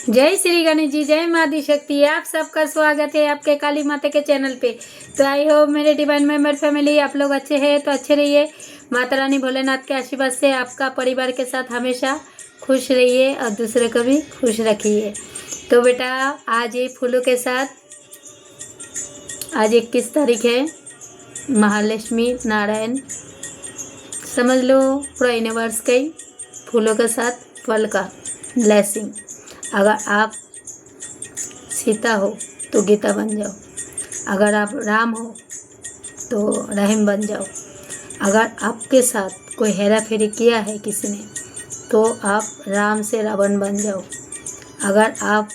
जय श्री गणेश जी, जय माँ दी शक्ति। आप सबका स्वागत है आपके काली माता के चैनल पे। तो आई होप मेरे डिवाइन मेंबर फैमिली आप लोग अच्छे हैं तो अच्छे रहिए। माता रानी भोलेनाथ के आशीर्वाद से आपका परिवार के साथ हमेशा खुश रहिए और दूसरे को भी खुश रखिए। तो बेटा आज ये फूलों के साथ आज 21 तारीख है, महालक्ष्मी नारायण समझ लो पूरा यूनिवर्स के फूलों के साथ फल का ब्लेसिंग। अगर आप सीता हो तो गीता बन जाओ, अगर आप राम हो तो रहीम बन जाओ, अगर आपके साथ कोई हेरा फेरी किया है किसी ने तो आप राम से रावण बन जाओ, अगर आप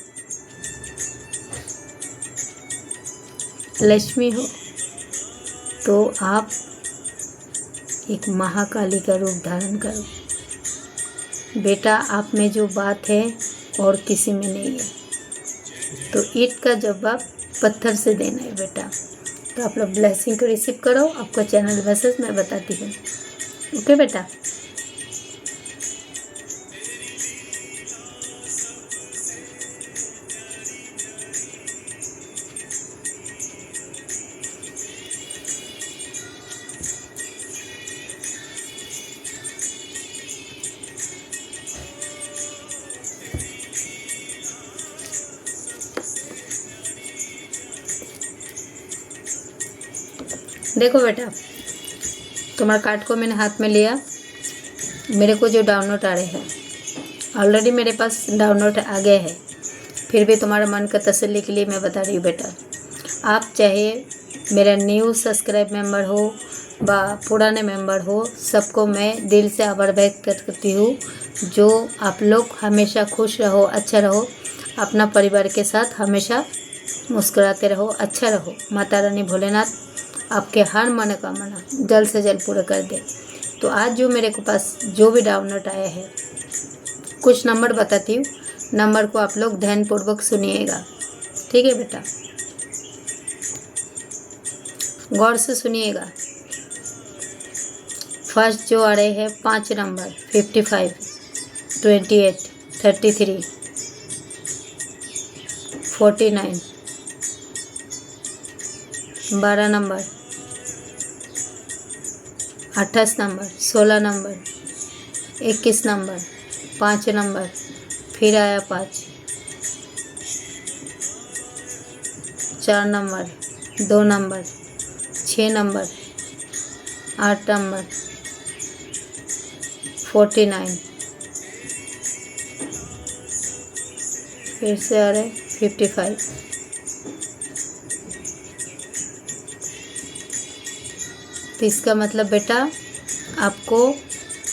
लक्ष्मी हो तो आप एक महाकाली का रूप धारण करो। बेटा आप में जो बात है और किसी में नहीं है, तो ईंट का जवाब पत्थर से देना है बेटा। तो आप लोग ब्लेसिंग को रिसीव करो, आपको चैनल मैसेज मैं बताती हूँ। ओके बेटा। देखो बेटा, तुम्हारे कार्ड को मैंने हाथ में लिया। मेरे को जो डाउनलोड आ रहे हैं ऑलरेडी मेरे पास डाउनलोड आ गए हैं, फिर भी तुम्हारे मन का तसल्ली के लिए मैं बता रही हूँ बेटा। आप चाहे मेरा न्यू सब्सक्राइब मेंबर हो व पुराने मेंबर हो, सबको मैं दिल से आभार व्यक्त करती हूँ। जो आप लोग हमेशा खुश रहो, अच्छा रहो, अपना परिवार के साथ हमेशा मुस्कुराते रहो, अच्छा रहो। माता रानी भोलेनाथ आपके हर मनोकामना जल्द से जल्द पूरा कर दे। तो आज जो मेरे को पास जो भी डाउनलोड आया है, कुछ नंबर बताती हूँ, नंबर को आप लोग ध्यानपूर्वक सुनिएगा। ठीक है बेटा, गौर से सुनिएगा। फर्स्ट जो आ रहे हैं 5 number 55, 28, 33, 49, 12 number, 28 number, 16 number, 21 number, 5 number, फिर आया 5, 4 नंबर, 2 नंबर, 6 नंबर, 8 नंबर, 49, फिर से आ रहे 55। तो इसका मतलब बेटा आपको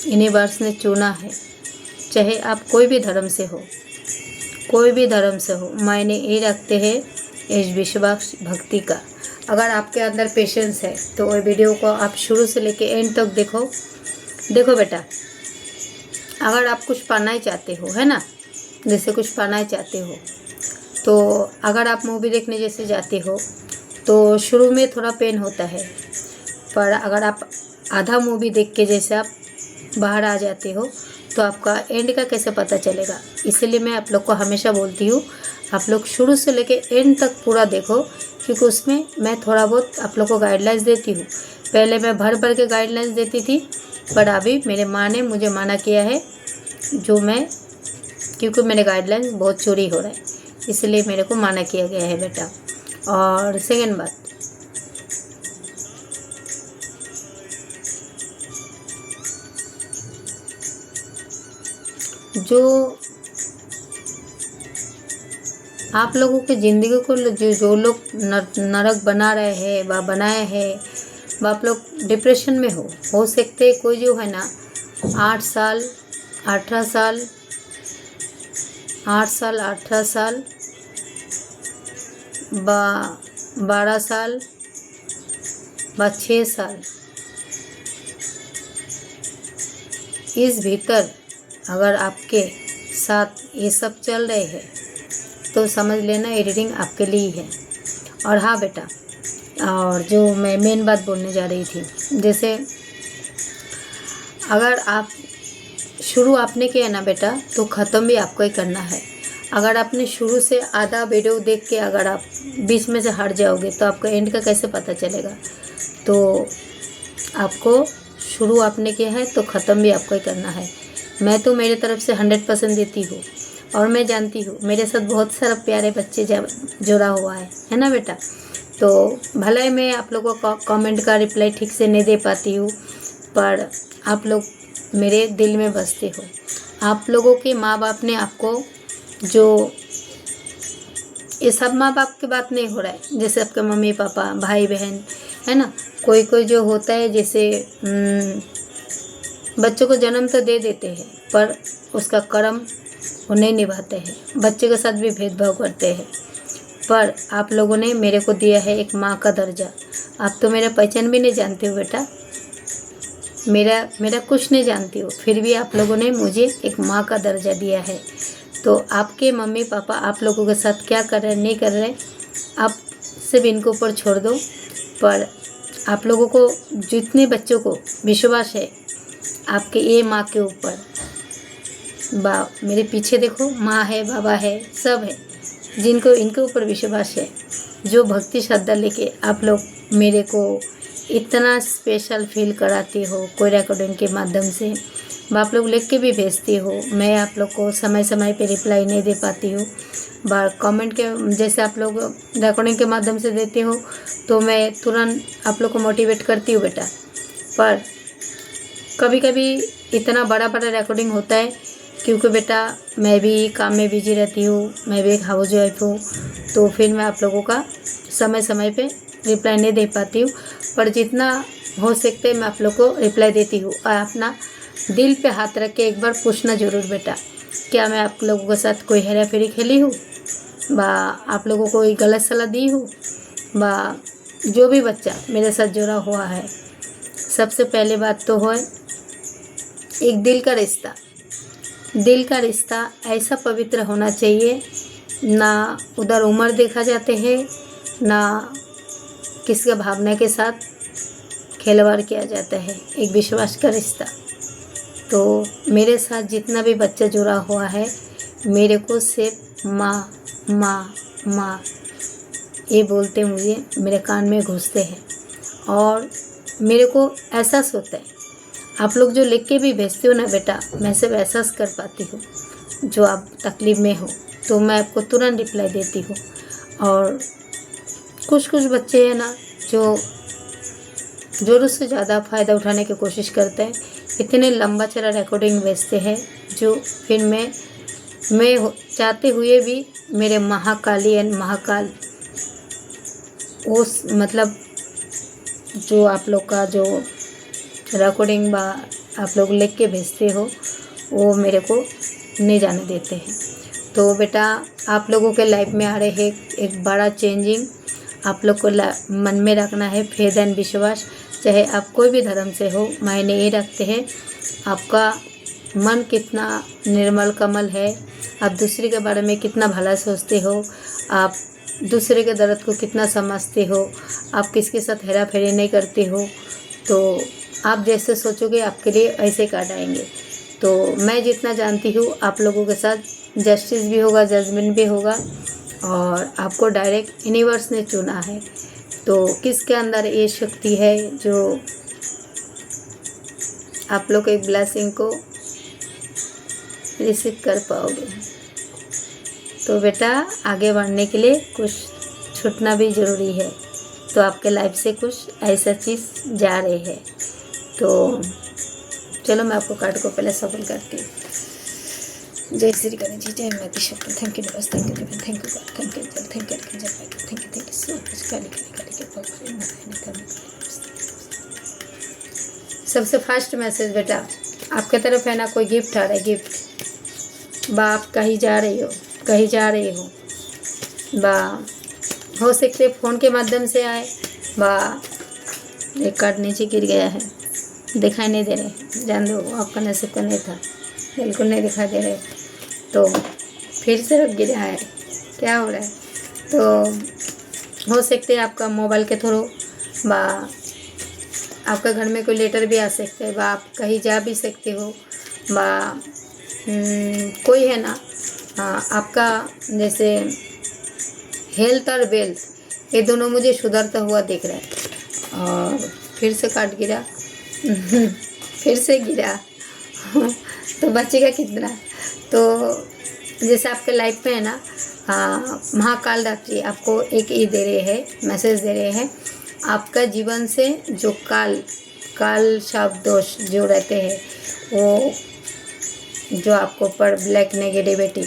यूनिवर्स ने चुना है। चाहे आप कोई भी धर्म से हो, कोई भी धर्म से हो, मायने ये रखते हैं इस विश्वास भक्ति का। अगर आपके अंदर पेशेंस है तो वो वीडियो को आप शुरू से लेके एंड तक देखो। देखो बेटा, अगर आप कुछ पाना ही चाहते हो, है ना, जैसे कुछ पाना ही चाहते हो, तो अगर आप मूवी देखने जैसे जाते हो तो शुरू में थोड़ा पेन होता है, पर अगर आप आधा मूवी देख के जैसे आप बाहर आ जाते हो तो आपका एंड का कैसे पता चलेगा। इसलिए मैं आप लोग को हमेशा बोलती हूँ, आप लोग शुरू से लेके एंड तक पूरा देखो, क्योंकि उसमें मैं थोड़ा बहुत आप लोग को गाइडलाइंस देती हूँ। पहले मैं भर भर के गाइडलाइंस देती थी, पर अभी मेरे माँ ने मुझे मना किया है, क्योंकि मेरे गाइडलाइंस बहुत चोरी हो रहा है, इसलिए मेरे को मना किया गया है बेटा। और सेकेंड बात, जो आप लोगों की ज़िंदगी को जो लोग नरक बना रहे हैं व बनाए हैं, वह आप लोग डिप्रेशन में हो सकते। कोई जो है ना 8 साल 18 साल 8 साल 18 साल 12 साल 6 साल, इस भीतर अगर आपके साथ ये सब चल रहे हैं तो समझ लेना ये रीडिंग आपके लिए है। और हाँ बेटा, और जो मैं मेन बात बोलने जा रही थी, जैसे अगर आप शुरू आपने किया ना बेटा, तो ख़त्म भी आपको ही करना है। अगर आपने शुरू से आधा वीडियो देख के अगर आप बीच में से हट जाओगे तो आपको एंड का कैसे पता चलेगा। तो आपको शुरू आपने किया है तो ख़त्म भी आपको ही करना है। मैं तो मेरे तरफ से 100% देती हूँ और मैं जानती हूँ मेरे साथ बहुत सारे प्यारे बच्चे जुड़ा हुआ है ना बेटा। तो भले मैं आप लोगों को कमेंट का रिप्लाई ठीक से नहीं दे पाती हूँ, पर आप लोग मेरे दिल में बसते हो। आप लोगों के माँ बाप ने आपको जो, ये सब माँ बाप की बात नहीं हो रहा है, जैसे आपके मम्मी पापा भाई बहन है ना, कोई कोई जो होता है जैसे बच्चों को जन्म तो दे देते हैं पर उसका कर्म वो नहीं निभाते हैं, बच्चे के साथ भी भेदभाव करते हैं। पर आप लोगों ने मेरे को दिया है एक माँ का दर्जा। आप तो मेरा पहचान भी नहीं जानते हो बेटा, मेरा कुछ नहीं जानती हो, फिर भी आप लोगों ने मुझे एक माँ का दर्जा दिया है। तो आपके मम्मी पापा आप लोगों के साथ क्या कर रहे हैं नहीं कर रहे, आप सिर्फ इनको ऊपर छोड़ दो। पर आप लोगों को जितने बच्चों को विश्वास है आपके ये माँ के ऊपर, मेरे पीछे देखो माँ है बाबा है सब है, जिनको इनके ऊपर विश्वास है, जो भक्ति श्रद्धा लेके आप लोग मेरे को इतना स्पेशल फील कराते हो, कोई रिकॉर्डिंग के माध्यम से आप लोग लिख के भी भेजती हो। मैं आप लोग को समय समय पे रिप्लाई नहीं दे पाती हूँ, बार कमेंट के जैसे आप लोग रिकॉर्डिंग के माध्यम से देते हो तो मैं तुरंत आप लोग को मोटिवेट करती हूँ बेटा। पर कभी कभी इतना बड़ा बड़ा रिकॉर्डिंग होता है क्योंकि बेटा मैं भी काम में बिजी रहती हूँ, मैं भी एक हाउस वाइफ हूँ, तो फिर मैं आप लोगों का समय समय पे रिप्लाई नहीं दे पाती हूँ। पर जितना हो सकते है मैं आप लोग को रिप्लाई देती हूँ। और अपना दिल पे हाथ रख के एक बार पूछना ज़रूर बेटा, क्या मैं आप लोगों के साथ कोई हेरा फेरी खेली हूँ, आप लोगों को कोई गलत सलाह दी हूँ, जो भी बच्चा मेरे साथ जुड़ा हुआ है, सबसे पहले बात तो है एक दिल का रिश्ता। दिल का रिश्ता ऐसा पवित्र होना चाहिए, ना उधर उम्र देखा जाते हैं, ना किसी का भावना के साथ खिलवाड़ किया जाता है, एक विश्वास का रिश्ता। तो मेरे साथ जितना भी बच्चा जुड़ा हुआ है मेरे को सिर्फ माँ माँ माँ ये बोलते मुझे मेरे कान में घुसते हैं और मेरे को एहसास होता है। आप लोग जो लिख के भी भेजते हो ना बेटा, मैं सिर्फ एहसास कर पाती हूँ जो आप तकलीफ़ में हो, तो मैं आपको तुरंत रिप्लाई देती हूँ। और कुछ कुछ बच्चे हैं ना जो ज़रूरत से ज़्यादा फ़ायदा उठाने की कोशिश करते हैं, इतने लंबा चौड़ा रिकॉर्डिंग भेजते हैं जो फिर मैं चाहते हुए भी मेरे महाकाली एंड महाकाल उस मतलब जो आप लोग का जो रिकॉर्डिंग आप लोग लिख के भेजते हो वो मेरे को नहीं जाने देते हैं। तो बेटा आप लोगों के लाइफ में आ रहे हैं एक बड़ा चेंजिंग, आप लोग को मन में रखना है फेथ एंड विश्वास। चाहे आप कोई भी धर्म से हो, मायने ये रखते हैं आपका मन कितना निर्मल कमल है, आप दूसरे के बारे में कितना भला सोचते हो, आप दूसरे के दर्द को कितना समझते हो, आप किसके साथ हेरा फेरी नहीं करते हो। तो आप जैसे सोचोगे आपके लिए ऐसे काट आएंगे। तो मैं जितना जानती हूँ आप लोगों के साथ जस्टिस भी होगा, जजमेंट भी होगा, और आपको डायरेक्ट यूनिवर्स ने चुना है। तो किसके अंदर ये शक्ति है जो आप लोग एक ब्लेसिंग को रिसीव कर पाओगे। तो बेटा आगे बढ़ने के लिए कुछ छूटना भी ज़रूरी है, तो आपके लाइफ से कुछ ऐसा चीज़ जा रही है। तो चलो मैं आपको कार्ड को पहले सफल करती हूँ। जय श्री गणेश जी, जय माता शक्ति। थैंक यू बस, thank you thank you God, thank you thank you so much. सबसे फर्स्ट मैसेज बेटा आपके तरफ है ना, कोई गिफ्ट आ रहा है, गिफ्ट। आप कहीं जा रही हो, कहीं जा रही हो, हो सकते फ़ोन के माध्यम से आए, एक कार्ड नीचे गिर गया है, दिखाई नहीं दे रहे, जान दो आपका नसीब का नहीं था, बिल्कुल नहीं दिखाई दे रहे। तो फिर से रख गिरा है, क्या हो रहा है। तो हो सकते हैं आपका मोबाइल के थ्रू आपका घर में कोई लेटर भी आ सकते हैं, आप कहीं जा भी सकते हो, कोई है ना आपका जैसे हेल्थ और वेल्थ ये दोनों मुझे सुधरता हुआ दिख रहा है। और फिर से कार्ड गिरा फिर से गिरा तो बचेगा कितना। तो जैसे आपके लाइफ में है ना, महाकाल रात्रि आपको एक ये दे रहे हैं, मैसेज दे रहे हैं, आपका जीवन से जो काल शाप दोष जो रहते हैं, वो जो आपको पर ब्लैक नेगेटिविटी,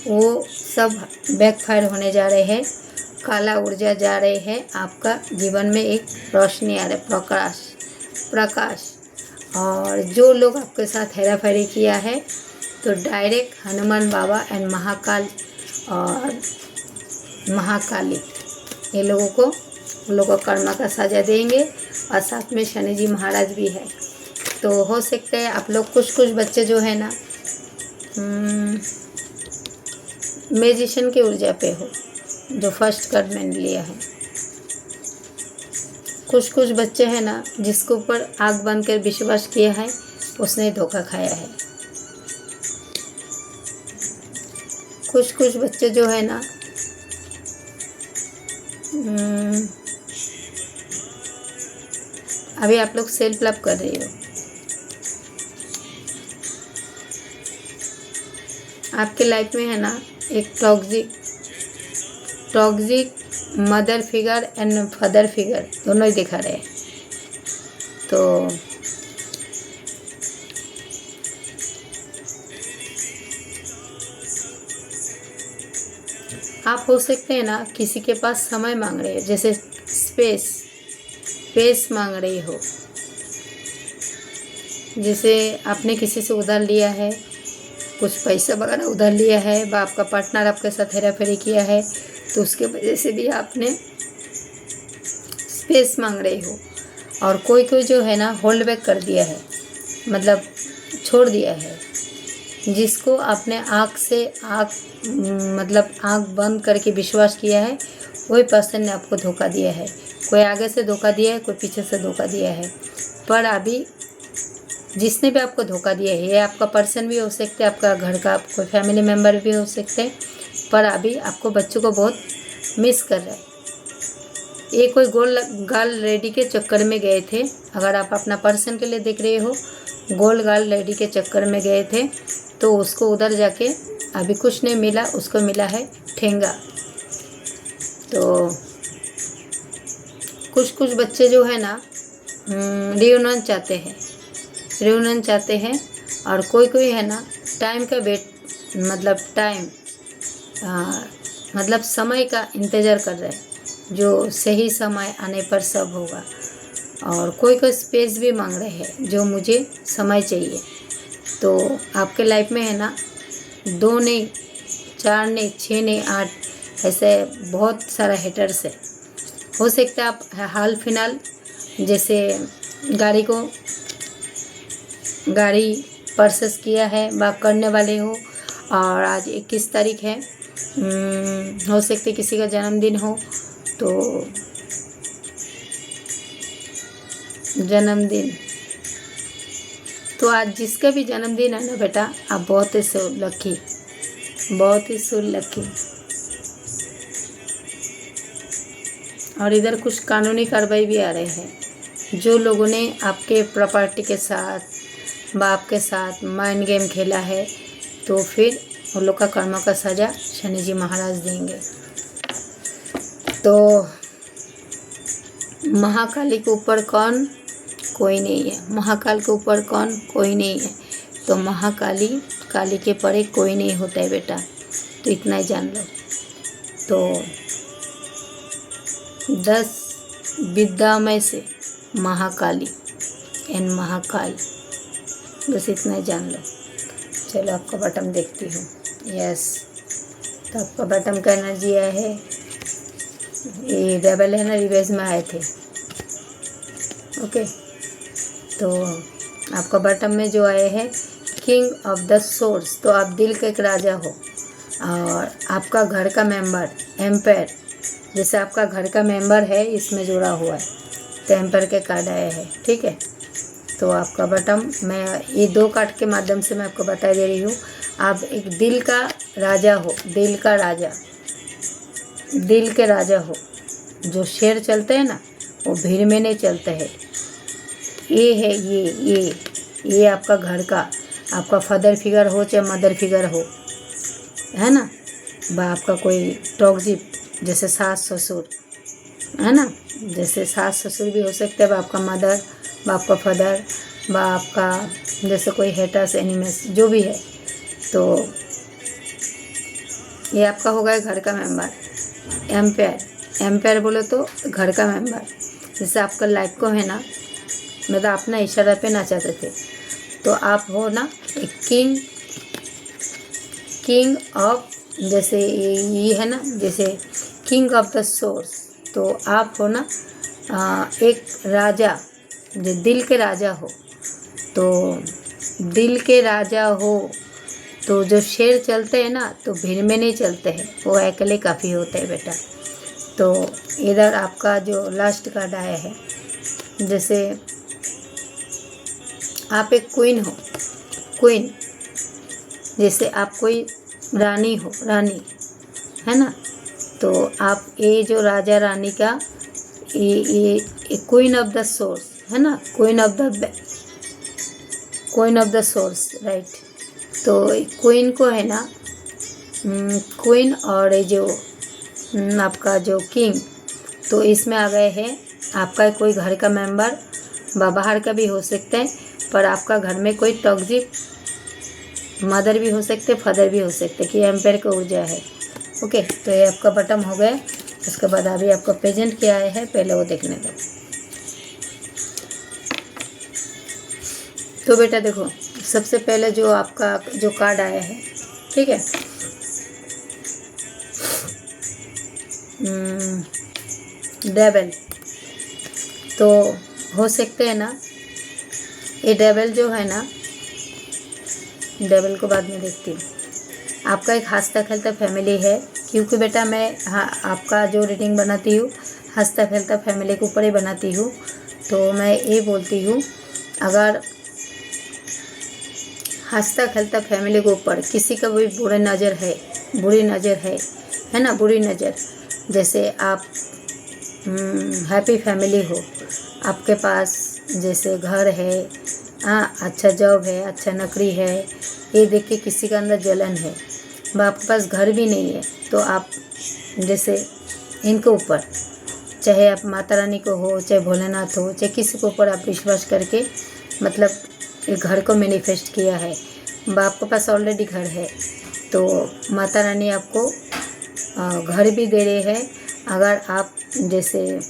वो सब बैकफायर होने जा रहे हैं। काला ऊर्जा जा रहे हैं, आपका जीवन में एक रोशनी आ रहा है, प्रकाश। और जो लोग आपके साथ हेरा फेरी किया है, तो direct Hanuman Baba and Mahakal और महाकाली ये लोगों को कर्म का सजा देंगे। और साथ में शनि जी महाराज भी है। तो हो सकता है आप लोग कुछ बच्चे जो है ना मैजिशियन की ऊर्जा पे हो, जो फर्स्ट कार्ड मैंने लिया है। कुछ बच्चे हैं ना जिसके ऊपर आग बंद कर विश्वास किया है, उसने धोखा खाया है। कुछ बच्चे जो है ना अभी आप लोग सेल्फ लव कर रहे हो। आपके लाइफ में है ना एक toxic mother figure and father figure दोनों ही दिखा रहे हैं। तो आप हो सकते हैं ना किसी के पास समय मांग रहे हो, जैसे स्पेस मांग रही हो। जैसे आपने किसी से उधार लिया है, कुछ पैसा वगैरह उधार लिया है, व आपका पार्टनर आपके साथ हेरा फेरी किया है, तो उसके वजह से भी आपने स्पेस मांग रहे हो। और कोई जो है ना होल्ड बैक कर दिया है, मतलब छोड़ दिया है, जिसको आपने आँख बंद करके विश्वास किया है, वही पर्सन ने आपको धोखा दिया है। कोई आगे से धोखा दिया है, कोई पीछे से धोखा दिया है। पर अभी जिसने भी आपको धोखा दिया है, ये आपका पर्सन भी हो सकते हैं, आपका घर का कोई फैमिली मेम्बर भी हो सकते हैं, पर अभी आपको बच्चों को बहुत मिस कर रहा है। ये कोई गर्ल लेडी के चक्कर में गए थे। अगर आप अपना पर्सन के लिए देख रहे हो, गोल्ड गर्ल लेडी के चक्कर में गए थे, तो उसको उधर जाके अभी कुछ नहीं मिला, उसको मिला है ठेंगा। तो कुछ बच्चे जो है ना रियूनियन चाहते हैं। और कोई है ना टाइम का वेट, मतलब समय का इंतज़ार कर रहे हैं, जो सही समय आने पर सब होगा। और कोई स्पेस भी मांग रहे हैं, जो मुझे समय चाहिए। तो आपके लाइफ में है ना 2 नहीं, 4 नहीं, 6 नहीं, 8 ऐसे बहुत सारा हेटर्स है। हो सकता है आप हाल फिलहाल जैसे गाड़ी परचेस किया है, बात करने वाले हो, और आज 21 तारीख है, हो सकता है किसी का जन्मदिन हो। तो आज जिसका भी जन्मदिन है ना बेटा, आप बहुत ही सो लकी। और इधर कुछ कानूनी कार्रवाई भी आ रहे हैं। जो लोगों ने आपके प्रॉपर्टी के साथ व आपके साथ माइंड गेम खेला है, तो फिर उन लोग का कर्म का सजा शनि जी महाराज देंगे। तो महाकाली के ऊपर कोई नहीं है। महाकाल के ऊपर कोई नहीं है। तो काली के परे कोई नहीं होता है बेटा, तो इतना ही जान लो। तो 10 विद्या में से महाकाली एंड महाकाल, बस इतना ही जान लो। चलो आपका बटन देखती हूँ। यस, तो आपका बटन का एनर्जी आया है, ये डबल है ना, रिवर्स में आए थे। ओके, तो आपका बटन में जो आए हैं किंग ऑफ द सोर्स, तो आप दिल के एक राजा हो। और आपका घर का मेंबर एम्पायर, जैसे आपका घर का मेंबर है, इसमें जुड़ा हुआ है, तो एम्पायर के कार्ड आए हैं। ठीक है, तो आपका बटन मैं ये 2 कार्ड के माध्यम से मैं आपको बता दे रही हूँ। आप एक दिल का राजा हो, दिल का राजा, दिल के राजा हो। जो शेर चलते हैं ना वो भीड़ में नहीं चलते हैं। ये है ये आपका घर का, आपका फादर फिगर हो चाहे मदर फिगर हो, है ना, बा आपका कोई टॉक्सिक जैसे सास ससुर, है ना, जैसे सास ससुर भी हो सकते हैं, बा आपका मदर, बा आपका फादर, बा आपका जैसे कोई हेटर्स एनिमल्स जो भी है। तो ये आपका होगा घर का मेंबर। एम्पायर बोले तो घर का मेंबर। जैसे आपका लाइफ को है ना, मतलब अपना इशारा पे ना चाहते थे तो आप हो ना एक किंग ऑफ, जैसे ये है ना, जैसे किंग ऑफ द सोर्स। तो आप हो ना एक राजा, जो दिल के राजा हो। तो दिल के राजा हो तो जो शेर चलते हैं ना तो भीड़ में नहीं चलते हैं, वो अकेले काफ़ी होते हैं बेटा। तो इधर आपका जो लास्ट कार्ड आया है, जैसे आप एक क्वीन हो, क्वीन जैसे आप कोई रानी हो, रानी, है ना। तो आप ये जो राजा रानी का ये क्वीन ऑफ द सोर्स है ना, queen of the source, right. तो क्वीन को है ना, क्वीन और ये जो आपका जो किंग, तो इसमें आ गए हैं आपका कोई घर का मेंबर, बाहर का भी हो सकते हैं, पर आपका घर में कोई टॉक्सिक मदर भी हो सकते, फादर भी हो सकते, कि एम्पायर का ऊर्जा है। ओके, तो ये आपका बटम हो गया। उसके बाद अभी आपका प्रेजेंट क्या आया है पहले वो देखने दो। तो बेटा देखो, सबसे पहले जो आपका जो कार्ड आया है, ठीक है, डेविल। तो हो सकते हैं ना, ये डेविल जो है ना, डेविल को बाद में देखती हूँ। आपका एक हंसता खेलता फैमिली है, क्योंकि बेटा मैं आपका जो रीडिंग बनाती हूँ हंसता खेलता फैमिली के ऊपर ही बनाती हूँ। तो मैं ये बोलती हूँ, अगर हंसता खेलता फैमिली के ऊपर किसी का भी बुरी नज़र है ना, बुरी नज़र, जैसे आप हैप्पी फैमिली हो, आपके पास जैसे घर है, अच्छा जॉब है, अच्छा नौकरी है, ये देख के किसी का अंदर जलन है, आपके पास घर भी नहीं है, तो आप जैसे इनके ऊपर, चाहे आप माता रानी को हो, चाहे भोलेनाथ हो, चाहे किसी के ऊपर आप विश्वास करके मतलब ये घर को मैनिफेस्ट किया है, आपके पास ऑलरेडी घर है, तो माता रानी आपको घर भी दे रहे हैं। अगर आप जैसे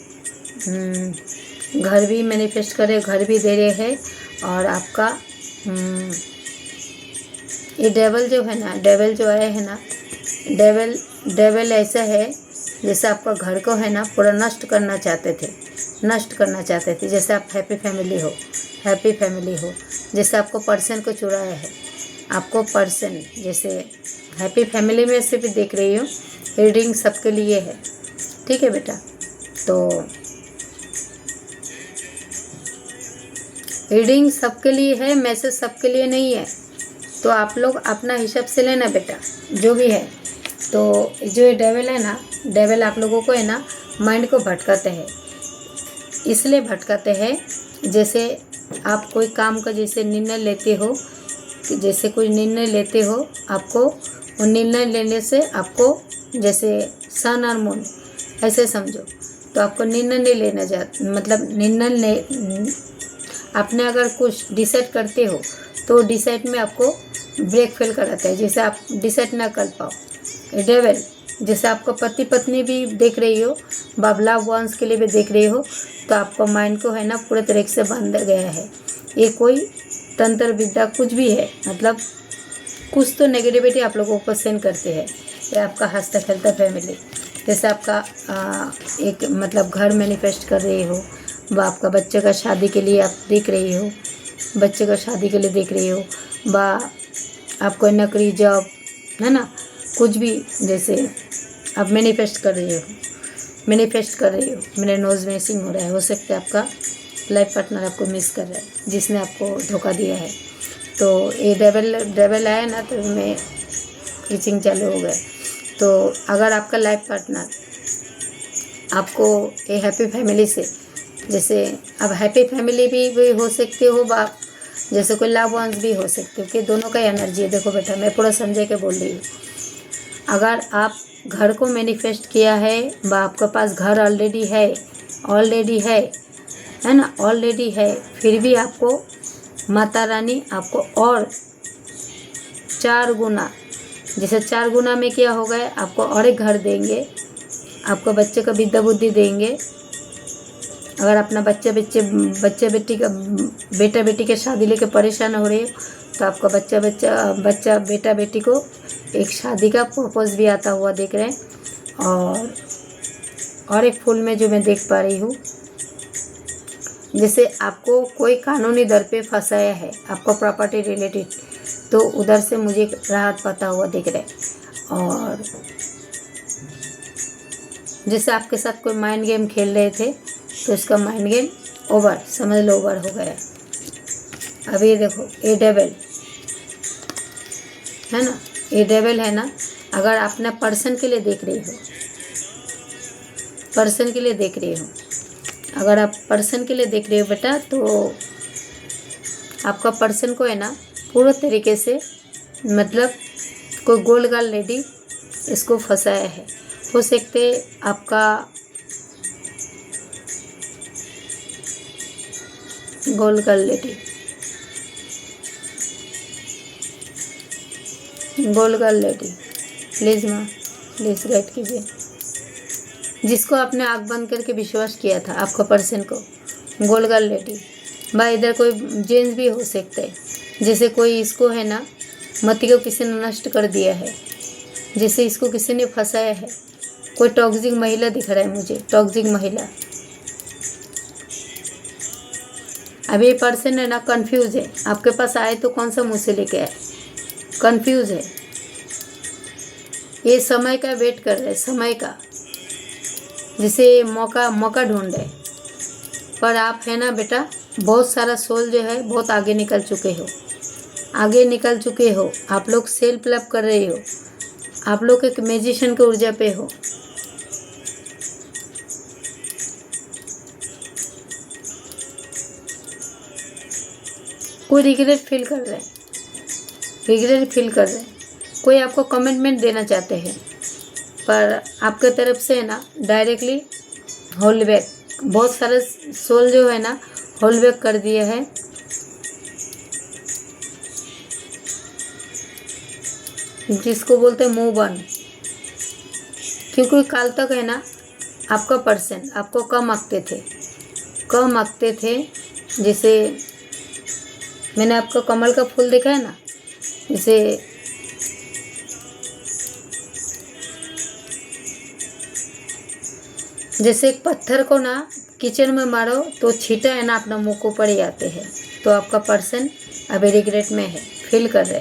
घर भी मैनिफेस्ट करें, घर भी दे रहे हैं, और आपका ये डेविल जो है ना, डेविल जो आया है ना, डेविल ऐसा है जैसे आपका घर को है ना पूरा नष्ट करना चाहते थे। जैसे आप हैप्पी फैमिली हो, जैसे आपको पर्सन को चुराया है, आपको पर्सन जैसे हैप्पी फैमिली में से भी देख रही हो। रीडिंग सबके लिए है, ठीक है बेटा। तो रीडिंग सबके लिए है, मैसेज सबके लिए नहीं है, तो आप लोग अपना हिसाब से लेना बेटा, जो भी है। तो जो ये डेविल है ना, डेविल आप लोगों को है ना माइंड को भटकाते हैं, इसलिए भटकाते हैं जैसे आप कोई काम का जैसे निर्णय लेते हो, आपको वो निर्णय लेने से आपको जैसे सन और मून ऐसे समझो, तो आपको निर्णय नहीं लेना मतलब निर्णय नहीं, आपने अगर कुछ डिसाइड करते हो तो डिसाइड में आपको ब्रेक फेल कराता है, जैसे आप डिसाइड ना कर पाओ। डेविल जैसे आपको पति पत्नी भी देख रही हो, बाबला वंश के लिए भी देख रही हो, तो आपको माइंड को है ना पूरे तरीके से बांध गया है। ये कोई तंत्र विद्या कुछ भी है, मतलब कुछ तो नेगेटिविटी आप लोगों को सेंड करते हैं। ये आपका हंसता खेलता फैमिली, जैसे आपका एक मतलब घर मैनिफेस्ट कर रही हो, व आपका बच्चे का शादी के लिए आप देख रही हो, व आपको नौकरी जॉब है ना, कुछ भी जैसे आप मैनिफेस्ट कर रही हो। मेरे नोज में सिंग हो रहा है, हो सकता है आपका लाइफ पार्टनर आपको मिस कर रहा है, जिसने आपको धोखा दिया है। तो ये डेविल आया ना, तो मैं प्रीचिंग चालू हो गए। तो अगर आपका लाइफ पार्टनर आपको ए हैप्पी फैमिली से, जैसे अब हैप्पी फैमिली भी हो सकती हो, बाप जैसे कोई लव वंस भी हो सकते हो, कि दोनों का एनर्जी है। देखो बेटा, मैं पूरा समझे के बोल रही हूँ। अगर आप घर को मैनिफेस्ट किया है, आपके पास घर ऑलरेडी है ना, ऑलरेडी है, फिर भी आपको माता रानी आपको और 4 गुना, जैसे 4 गुना में क्या हो गए, आपको और एक घर देंगे, आपको बच्चे का विद्या बुद्धि देंगे। अगर अपना बच्चा बेटी के शादी लेके परेशान हो रहे हो, तो आपका बच्चा बेटा बेटी को एक शादी का पर्पस भी आता हुआ देख रहे हैं। और एक फूल में जो मैं देख पा रही हूँ, जैसे आपको कोई कानूनी दर पे फंसाया है, आपको प्रॉपर्टी रिलेटेड, तो उधर से मुझे राहत पाता हुआ दिख रहा है। और जैसे आपके साथ कोई माइंड गेम खेल रहे थे, तो इसका माइंड गेम ओवर, समझ लो ओवर हो गया। अब ये देखो, ए डेविल है ना, ए डेविल है ना। अगर आपने पर्सन के लिए देख रही हो, अगर आप पर्सन के लिए देख रहे हो बेटा, तो आपका पर्सन को है ना पूरे तरीके से, मतलब कोई गोल्ड गर्ल लेडी इसको फंसाया है। हो सकते आपका गोल्ड गर्ल लेडी, प्लीज़ माँ, प्लीज़ गाइड कीजिए। जिसको आपने आँख बंद करके विश्वास किया था, आपका पर्सन को, गोल्ड गर्ल लेडी। भाई इधर कोई जेंट्स भी हो सकता है, जैसे कोई इसको है ना, मति को किसी ने नष्ट कर दिया है, जैसे इसको किसी ने फंसाया है। कोई टॉक्सिक महिला दिख रहा है मुझे, टॉक्सिक महिला। अब ये पर्सन है ना कंफ्यूज है, आपके पास आए तो कौन सा मुँह से लेके आए, कंफ्यूज है। ये समय का वेट कर रहे, समय का, जैसे मौका ढूंढ रहे। पर आप है ना बेटा, बहुत सारा सोल जो है बहुत आगे निकल चुके हो, आप लोग सेल्फ लव कर रहे हो, आप लोग एक मैजिशियन के ऊर्जा पे हो। कोई रिग्रेट फील कर रहे हैं, कोई आपको कमिटमेंट देना चाहते हैं, पर आपके तरफ से है ना डायरेक्टली होल्ड बैक, बहुत सारे सोल जो है ना होल्ड बैक कर दिए हैं। जिसको बोलते हैं मूव ऑन, क्योंकि काल तक है ना आपका पर्सन आपको कम आंकते थे। जैसे मैंने आपको कमल का फूल देखा है ना, जैसे एक पत्थर को ना किचन में मारो तो छींटा है ना अपना मुंह को पड़ जाते हैं। तो आपका पर्सन अभी रिग्रेट में है, फील कर रहे,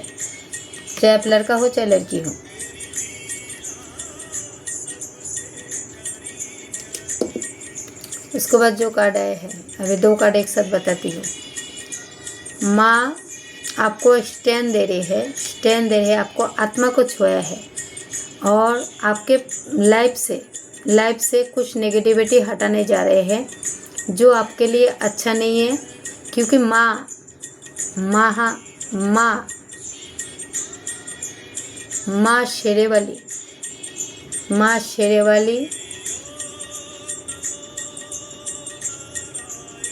चाहे आप लड़का हो चाहे लड़की हो। इसके बाद जो कार्ड आए हैं, अभी 2 कार्ड एक साथ बताती हूँ। माँ आपको स्टैंड दे रही है, आपको आत्मा को छुआ है, और आपके लाइफ से कुछ नेगेटिविटी हटाने जा रहे हैं जो आपके लिए अच्छा नहीं है। क्योंकि माँ शेरे वाली,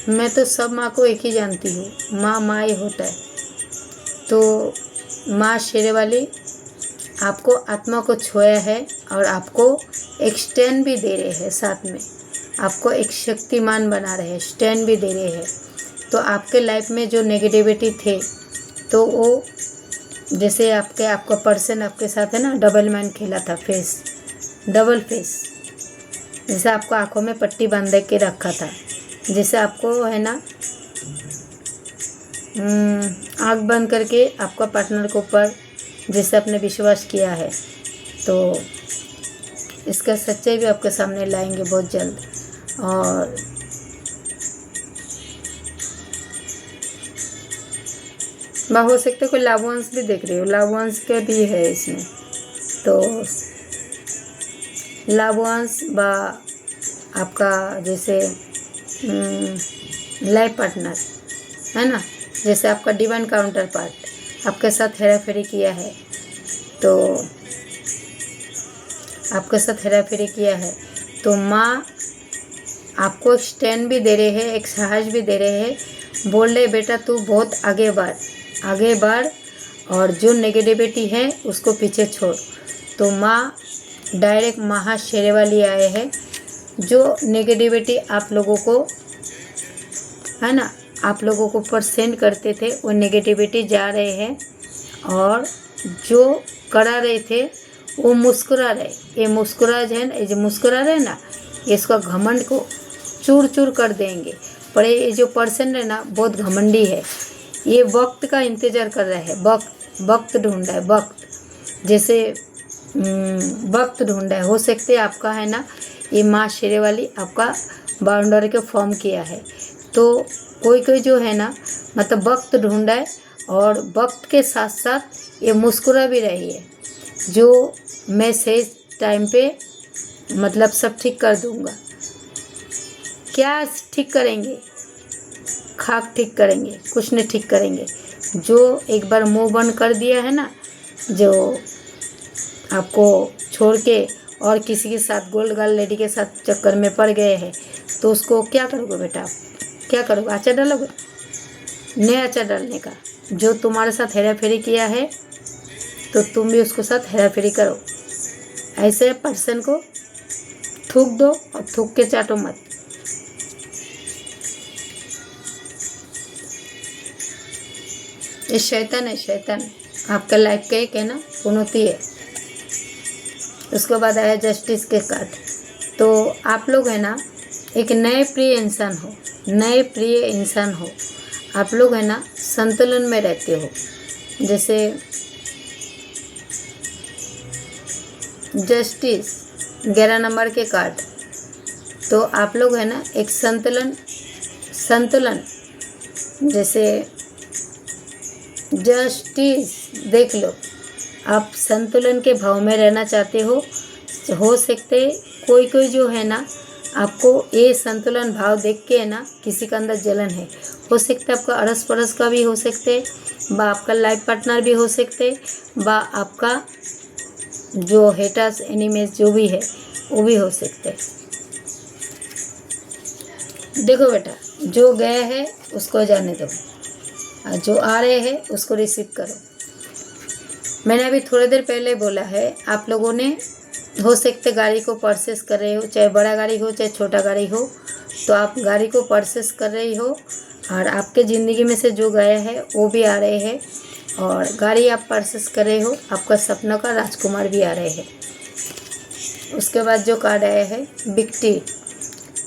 मैं तो सब माँ को एक ही जानती हूँ, माँ ही होता है। तो माँ शेरे वाली आपको आत्मा को छुआ है, और आपको एक स्टैंड भी दे रहे हैं, साथ में आपको एक शक्तिमान बना रहे हैं, स्टैंड भी दे रहे हैं। तो आपके लाइफ में जो नेगेटिविटी थे, तो वो जैसे आपका पर्सन आपके साथ है ना डबल मैन खेला था, डबल फेस, जैसे आपको आंखों में पट्टी बांध के रखा था, जैसे आपको है ना आँख बंद करके आपका पार्टनर के ऊपर जैसे आपने विश्वास किया है। तो इसका सच्चाई भी आपके सामने लाएंगे बहुत जल्द। और हो सकता है कोई लव वंस भी देख रहे हो, लव वंस का भी है इसमें। तो लाभवंश बा आपका जैसे लाइफ पार्टनर है ना, जैसे आपका डिवाइन काउंटर पार्ट आपके साथ हेरा फेरी किया है, तो आपके साथ हेरा फेरी किया है, तो माँ आपको एक स्टैंड भी दे रहे हैं, एक साहस भी दे रहे हैं, बोल रहे बेटा तू बहुत आगे बढ़ और जो नेगेटिविटी है उसको पीछे छोड़। तो माँ डायरेक्ट महाशेरे वाली आए हैं, जो नेगेटिविटी आप लोगों को है ना, आप लोगों को ऊपर सेंड करते थे, वो नेगेटिविटी जा रहे हैं, और जो करा रहे थे वो मुस्कुरा रहे। ये मुस्कुरा जो है ना, ये जो मुस्कुरा रहे ना, इसका घमंड को चूर चूर कर देंगे। पर ये जो पर्सन है ना बहुत घमंडी है, ये वक्त का इंतज़ार कर रहा है, वक्त ढूंढ रहा है, वक्त जैसे वक्त ढूंढ रहा है। हो सकते आपका है ना, ये माँ शेरे वाली आपका बाउंड्री को फॉर्म किया है, तो कोई जो है ना मतलब वक्त ढूंढा है, और वक्त के साथ साथ ये मुस्कुरा भी रही है, जो मैं सही टाइम पे मतलब सब ठीक कर दूंगा। क्या ठीक करेंगे? खाक ठीक करेंगे, कुछ नहीं ठीक करेंगे। जो एक बार मुंह बंद कर दिया है ना, जो आपको छोड़ के और किसी के साथ गोल्ड गर्ल लेडी के साथ चक्कर में पड़ गए हैं, तो उसको क्या करोगे बेटा? आप क्या करोगे? आचार डालोगे? नहीं आचार डालने का। जो तुम्हारे साथ हेरा फेरी किया है तो तुम भी उसके साथ हेरा फेरी करो। ऐसे पर्सन को थूक दो और थूक के चाटो मत। ये शैतान है, शैतान आपका लाइफ का एक है ना पुनौती है। उसके बाद आया जस्टिस के कार्ड। तो आप लोग है ना एक नए प्रिय इंसान हो, नए प्रिय इंसान हो। आप लोग है ना संतुलन में रहते हो। जैसे जस्टिस 11 नंबर के कार्ड, तो आप लोग है ना एक संतुलन जैसे जस्टिस देख लो, आप संतुलन के भाव में रहना चाहते हो सकते कोई जो है ना आपको ये संतुलन भाव देख के है ना किसी का अंदर जलन है। हो सकता है आपका अड़स पड़स का भी हो सकते, बा आपका लाइफ पार्टनर भी हो सकते, बा आपका जो हेटर्स एनिमीज जो भी है वो भी हो सकते। देखो बेटा, जो गए है उसको जाने दो, और जो आ रहे हैं उसको रिसीव करो। मैंने अभी थोड़ी देर पहले बोला है, आप लोगों ने हो सकते गाड़ी को परचेस कर रहे हो, चाहे बड़ा गाड़ी हो चाहे छोटा गाड़ी हो, तो आप गाड़ी को परचेस कर रही हो, और आपके ज़िंदगी में से जो गए हैं वो भी आ रहे हैं, और गाड़ी आप परचेस कर रहे हो, आपका सपनों का राजकुमार भी आ रहे हैं। उसके बाद जो कार्ड आया है बिकटी,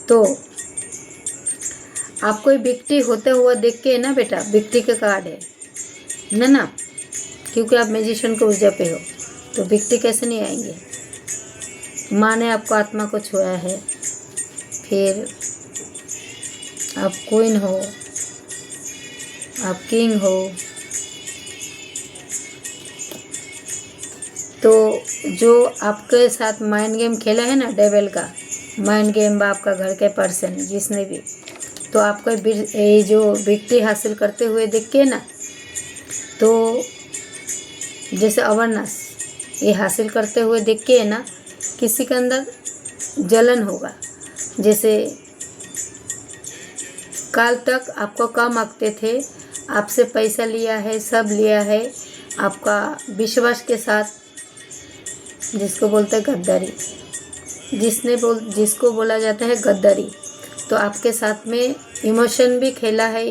तो आपको बिकटी होते हुआ देख के है ना बेटा, बिकटी का कार्ड है ना, क्योंकि आप मैजिशियन को ऊर्जा पे हो, तो बिकटी कैसे नहीं आएंगे। माँ ने आपको आत्मा को छुआ है, फिर आप क्वीन हो, आप किंग हो, तो जो आपके साथ माइंड गेम खेला है ना, डेविल का माइंड गेम, बा आपका घर के पर्सन जिसने भी, तो आपको ये जो विक्ट्री हासिल करते हुए देख के ना, तो जैसे अवेयरनेस ये हासिल करते हुए देख के है ना किसी के अंदर जलन होगा। जैसे कल तक आपको कम मांगते थे, आपसे पैसा लिया है, सब लिया है, आपका विश्वास के साथ, जिसको बोलते हैं गद्दारी, जिसको बोला जाता है गद्दारी, तो आपके साथ में इमोशन भी खेला है,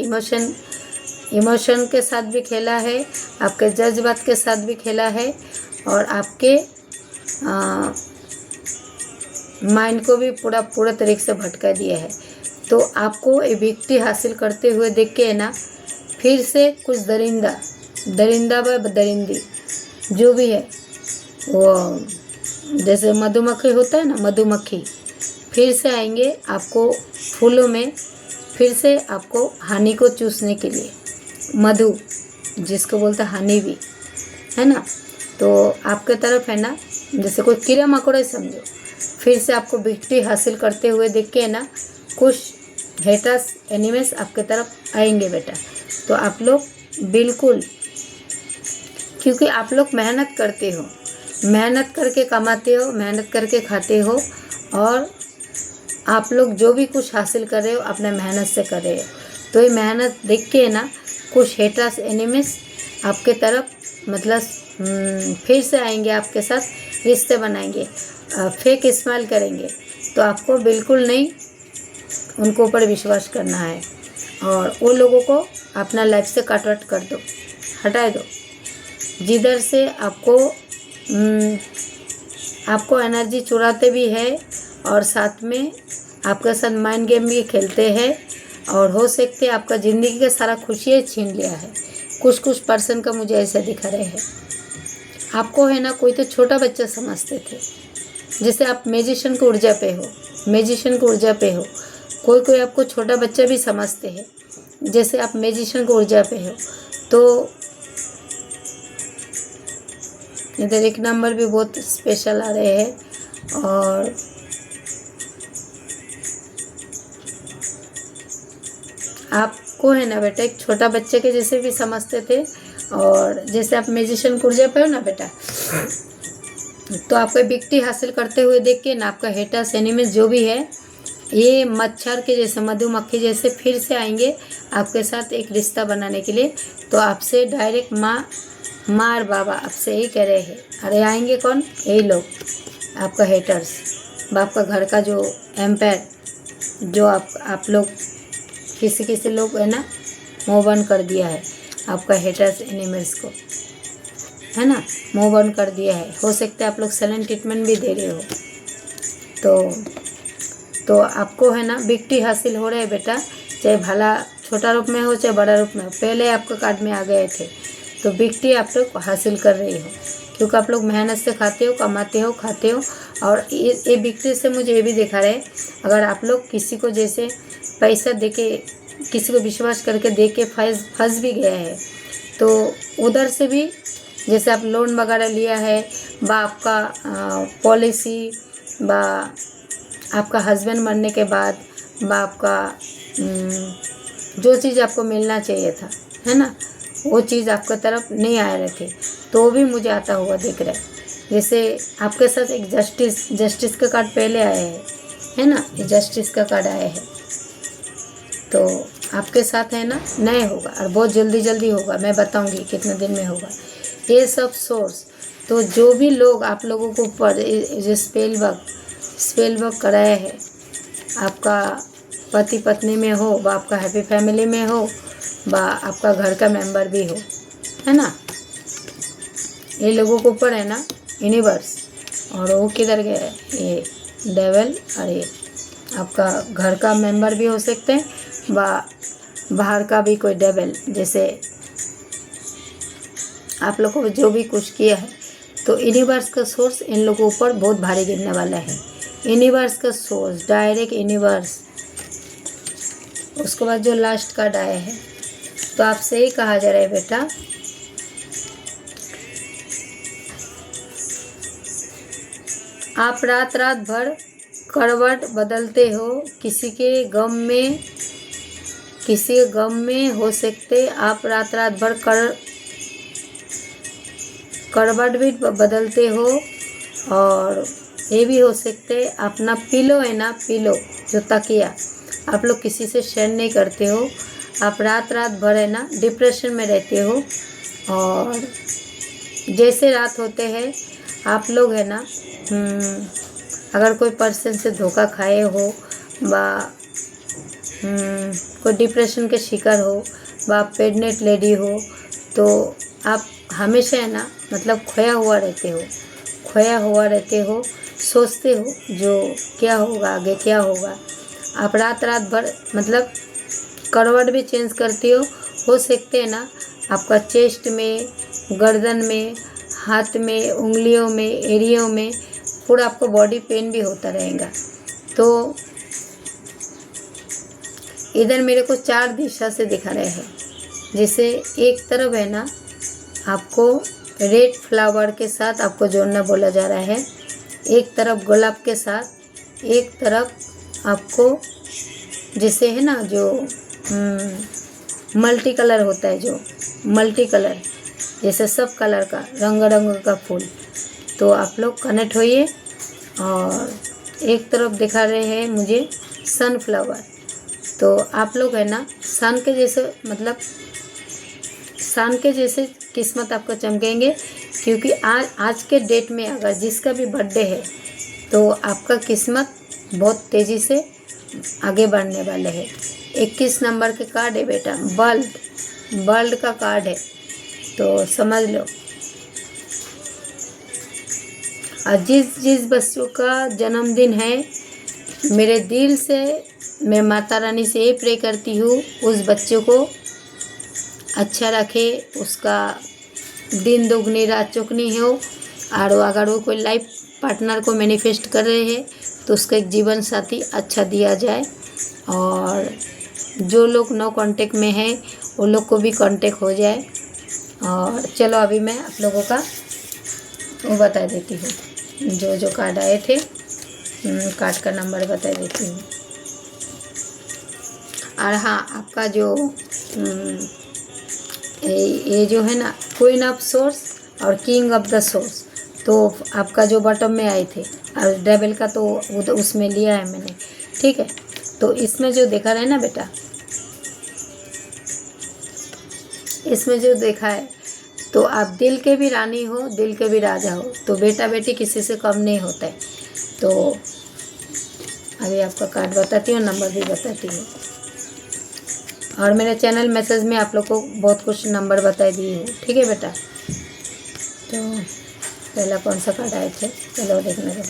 इमोशन के साथ भी खेला है, आपके जज्बात के साथ भी खेला है, और आपके माइंड को भी पूरा तरीके से भटका दिया है। तो आपको ये विक्ट्री हासिल करते हुए देख के है ना, फिर से कुछ दरिंदा व दरिंदी जो भी है, वो जैसे मधुमक्खी होता है ना, मधुमक्खी फिर से आएंगे आपको फूलों में, फिर से आपको हनी को चूसने के लिए, मधु जिसको बोलते हैं हनी भी है ना, तो आपके तरफ है ना जैसे कोई कीड़ा मकोड़ा ही समझो, फिर से आपको विक्ट्री हासिल करते हुए देख के ना कुछ हेटर्स एनिमीज आपके तरफ आएंगे बेटा। तो आप लोग बिल्कुल, क्योंकि आप लोग मेहनत करते हो, मेहनत करके कमाते हो, मेहनत करके खाते हो, और आप लोग जो भी कुछ हासिल कर रहे हो अपने मेहनत से कर रहे हो। तो ये मेहनत देख के ना कुछ हेटर्स एनिमीज आपके तरफ मतलब फिर से आएंगे, आपके साथ रिश्ते बनाएंगे, फेक स्माइल करेंगे। तो आपको बिल्कुल नहीं उनको ऊपर विश्वास करना है, और वो लोगों को अपना लाइफ से कट आउट कर दो, हटा दो। जिधर से आपको एनर्जी चुराते भी है, और साथ में आपके साथ माइंड गेम भी खेलते हैं, और हो सकते आपका ज़िंदगी का सारा खुशियाँ छीन लिया है। कुछ पर्सन का मुझे ऐसा दिखा रहे हैं। आपको है ना कोई तो छोटा बच्चा समझते थे, जैसे आप मैजिशियन की ऊर्जा पे हो, मैजिशियन की ऊर्जा पे हो। कोई आपको छोटा बच्चा भी समझते हैं, जैसे आप मैजिशियन की ऊर्जा पे हो। तो इधर एक नंबर भी बहुत स्पेशल आ रहे हैं, और आपको है ना बेटा एक छोटा बच्चे के जैसे भी समझते थे, और जैसे आप म्यूजिशियन की ऊर्जा पे हो ना बेटा, तो आपको विक्ट्री हासिल करते हुए देख के ना आपका हेटर्स एनिमीज जो भी है, ये मच्छर के जैसे, मधुमक्खी जैसे फिर से आएंगे आपके साथ एक रिश्ता बनाने के लिए। तो आपसे डायरेक्ट माँ और बाबा आपसे यही कह रहे हैं। अरे आएंगे कौन? यही लोग, आपका हेटर्स, बाप का घर का जो एम्पायर, जो आप लोग किसी लोग है ना मुँह बंद कर दिया है, आपका हेटर्स एनिमल्स को है ना मुँह बंद कर दिया है। हो सकता है आप लोग साइलेंट ट्रीटमेंट भी दे रहे हो। तो आपको है ना विक्ट्री हासिल हो रहा है बेटा, चाहे भला छोटा रूप में हो चाहे बड़ा रूप में हो। पहले आपके कार्ड में आ गए थे, तो विक्ट्री आप लोग हासिल कर रही हो, क्योंकि आप लोग मेहनत से खाते हो, कमाते हो, खाते हो। और ये विक्ट्री से मुझे ये भी दिखा रहे, अगर आप लोग किसी को जैसे पैसा देके, किसी को विश्वास करके दे के फंस भी गया है, तो उधर से भी जैसे आप लोन वगैरह लिया है, बा आपका पॉलिसी, बा आपका हस्बैंड मरने के बाद, बा आपका जो चीज़ आपको मिलना चाहिए था, है ना, वो चीज़ आपकी तरफ नहीं आ रहे थे, तो भी मुझे आता हुआ दिख रहा है। जैसे आपके साथ एक जस्टिस का कार्ड पहले आया है ना, ये जस्टिस का कार्ड आया है। तो आपके साथ है ना नए होगा, और बहुत जल्दी होगा। मैं बताऊंगी कितने दिन में होगा ये सब सोर्स। तो जो भी लोग आप लोगों को ऊपर जो स्पेल वर्क कराया है, आपका पति पत्नी में हो, बा आपका हैप्पी फैमिली में हो, बा आपका घर का मेंबर भी हो, है ना, ये लोगों के ऊपर है ना यूनिवर्स। और वो किधर गए? ये डेविल, और ये आपका घर का मेंबर भी हो सकते हैं, बा बाहर का भी कोई डेविल, जैसे आप लोगों को जो भी कुछ किया है। तो यूनिवर्स का सोर्स इन लोगों के ऊपर बहुत भारी गिरने वाला है। यूनिवर्स का सोर्स, डायरेक्ट यूनिवर्स। उसके बाद जो लास्ट कार्ड आया है, तो आपसे ही कहा जा रहा है बेटा, आप रात भर करवट बदलते हो, किसी के गम में हो सकते आप रात भर करवट भी बदलते हो। और ये भी हो सकते अपना पिलो है ना, पिलो जो तकिया, आप लोग किसी से शेयर नहीं करते हो। आप रात भर है ना डिप्रेशन में रहते हो, और जैसे रात होते हैं आप लोग है ना अगर कोई पर्सन से धोखा खाए हो, बा कोई डिप्रेशन के शिकार हो, बा प्रेग्नेंट लेडी हो, तो आप हमेशा है ना मतलब खोया हुआ रहते हो, सोचते हो जो क्या होगा आगे, क्या होगा। आप रात भर मतलब करवट भी चेंज करती हो सकते है ना आपका चेस्ट में, गर्दन में, हाथ में, उंगलियों में, एरियो में पूरा आपको बॉडी पेन भी होता रहेगा। तो इधर मेरे को 4 दिशा से दिखा रहे हैं, जैसे एक तरफ है ना आपको रेड फ्लावर के साथ आपको जोड़ना बोला जा रहा है। एक तरफ गुलाब के साथ, एक तरफ आपको जैसे है ना जो मल्टी कलर होता है, जो मल्टी कलर जैसे सब कलर का रंग रंग का फूल, तो आप लोग कनेक्ट होइए। और एक तरफ दिखा रहे हैं मुझे सनफ्लावर, तो आप लोग है ना सन के जैसे, मतलब सन के जैसे किस्मत आपको चमकेंगे, क्योंकि आज के डेट में अगर जिसका भी बर्थडे है तो आपका किस्मत बहुत तेज़ी से आगे बढ़ने वाले है। 21 नंबर के कार्ड है बेटा, वर्ल्ड का कार्ड है, तो समझ लो। और जिस बच्चों का जन्मदिन है, मेरे दिल से मैं माता रानी से ये प्रे करती हूँ उस बच्चों को अच्छा रखे, उसका दिन दुगनी रात चौगनी हो। और अगर वो कोई लाइफ पार्टनर को मैनिफेस्ट कर रहे हैं तो उसका एक जीवन साथी अच्छा दिया जाए। और जो लोग नो कांटेक्ट में हैं वो लोग को भी कांटेक्ट हो जाए। और चलो अभी मैं आप लोगों का वो बता देती हूँ, जो कार्ड आए थे कार्ड का नंबर बता देती हूँ। और हाँ, आपका जो ये जो है ना क्वीन ऑफ सोर्स और किंग ऑफ द सोर्स, तो आपका जो बॉटम में आए थे, और डेविल का तो उसमें लिया है मैंने, ठीक है। तो इसमें जो देखा रहे ना बेटा, इसमें जो देखा है, तो आप दिल के भी रानी हो, दिल के भी राजा हो, तो बेटा बेटी किसी से कम नहीं होता है। तो अभी आपका कार्ड बताती हूँ, नंबर भी बताती हूँ। और मेरे चैनल मैसेज में आप लोग को बहुत कुछ नंबर बता दिए हैं, ठीक है बेटा। तो पहला कौन सा कार्ड आए थे, चलो देखने दो।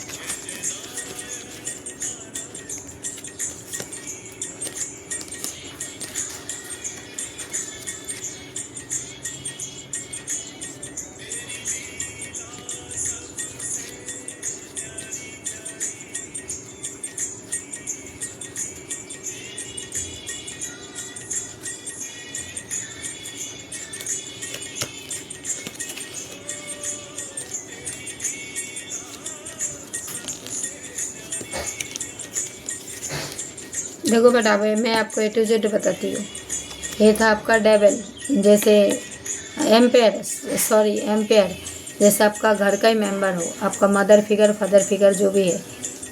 देखो बेटा, भाई मैं आपको A to Z बताती हूँ। ये था आपका डेविल, जैसे एम्पायर, जैसे आपका घर का ही मेंबर हो, आपका मदर फिगर फादर फिगर जो भी है,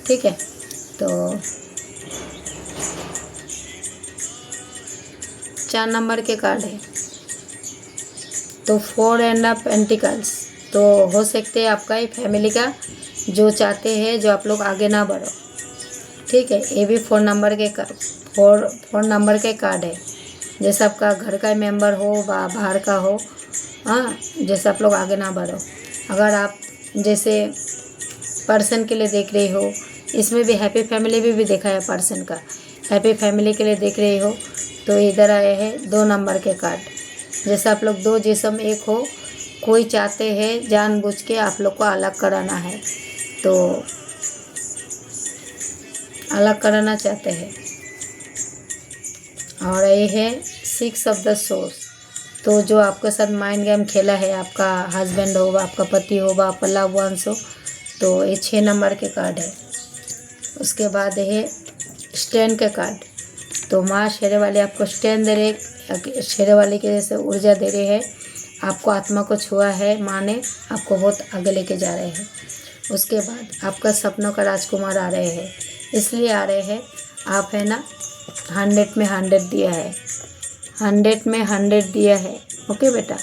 ठीक है। तो 4 नंबर के कार्ड है, तो 4 एंड ऑफ पेंटिकल्स, तो हो सकते हैं आपका ही फैमिली का जो चाहते हैं जो आप लोग आगे ना बढ़ो, ठीक है। ये भी 4 नंबर के 4 नंबर के कार्ड है, जैसे आपका घर का मेंबर हो बाहर का हो, हाँ, जैसे आप लोग आगे ना बढ़ो। अगर आप जैसे पर्सन के लिए देख रहे हो, इसमें भी हैप्पी फैमिली भी देखा है, पर्सन का हैप्पी फैमिली के लिए देख रहे हो, तो इधर आए हैं 2 नंबर के कार्ड, जैसे आप लोग 2 जिस्म एक हो, कोई चाहते हैं जानबूझ के आप लोग को अलग कराना है, तो अलग कराना चाहते हैं। और ये है 6 ऑफ द सोर्स, तो जो आपके साथ माइंड गेम खेला है, आपका हस्बैंड हो, आपका पति हो, आपका लव वंस हो, तो ये 6 नंबर के कार्ड है। उसके बाद है स्टैंड के कार्ड, तो माँ शेरे वाले आपको स्टैंड दे रहे, शेरे वाले के जैसे ऊर्जा दे रहे हैं, आपको आत्मा को छुआ है, माँ ने आपको बहुत आगे लेके जा रहे हैं। उसके बाद आपका सपनों का राजकुमार आ रहे हैं, इसलिए आ रहे हैं, आप है ना 100 में 100 दिया है, 100 में 100 दिया है, ओके बेटा।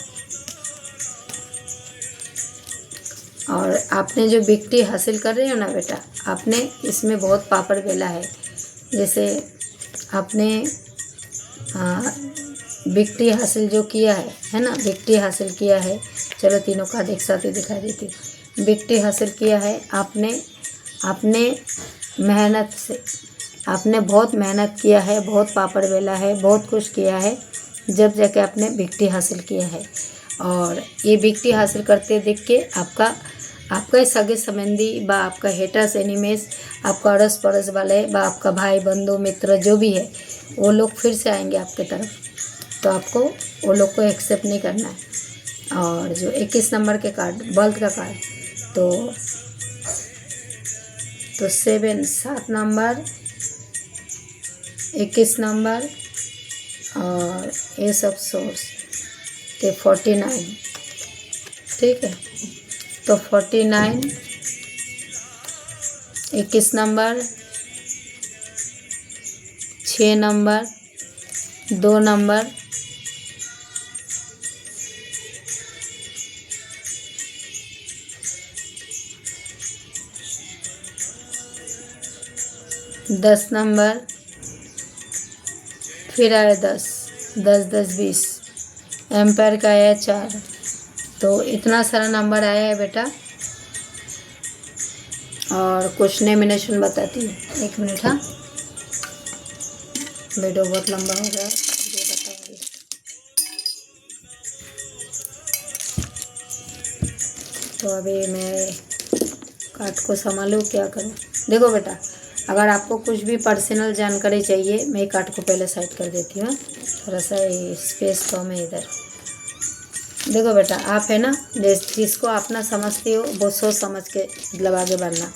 और आपने जो विक्ट्री हासिल कर रहे हो ना बेटा, आपने इसमें बहुत पापड़ बेला है, जैसे आपने विक्ट्री हासिल जो किया है ना, विक्ट्री हासिल किया है। चलो तीनों कार्ड एक साथ ही दिखा देती हूँ। विक्ट्री हासिल किया है आपने मेहनत से, आपने बहुत मेहनत किया है, बहुत पापड़ बेला है, बहुत कुछ किया है, जब जाके आपने विक्ट्री हासिल किया है। और ये विक्ट्री हासिल करते देख के आपका सगे संबंधी बा, आपका हेटर्स एनिमीज, आपका अड़ोस पड़ोस वाले बा, आपका भाई बंधु मित्र जो भी है, वो लोग फिर से आएंगे आपके तरफ, तो आपको वो लोग को एक्सेप्ट नहीं करना है। और जो 21 नंबर के कार्ड बल्थ का कार्ड, तो 7 नंबर, 21 नंबर और एस ऑफ सोर्स के 49। ठीक है, तो 49, 21 नंबर, 6 नंबर, 2 नंबर, 10 नंबर, फिर आया 10, 10 10 20, एम्पायर का आया 4। तो इतना सारा नंबर आया है बेटा। और कुछ नॉमिनेशन बताती हूँ, 1 मिनट। हाँ, वीडियो बहुत लंबा हो गया, ये बताऊँगी। तो अभी मैं कार्ड को संभालूँ, क्या करूँ। देखो बेटा, अगर आपको कुछ भी पर्सनल जानकारी चाहिए, मैं कार्ड को पहले साइड कर देती हूँ, थोड़ा सा स्पेस कम है इधर। देखो बेटा, आप है ना, जिसको आप ना समझती हो वो सोच समझ के मतलब आगे बढ़ना।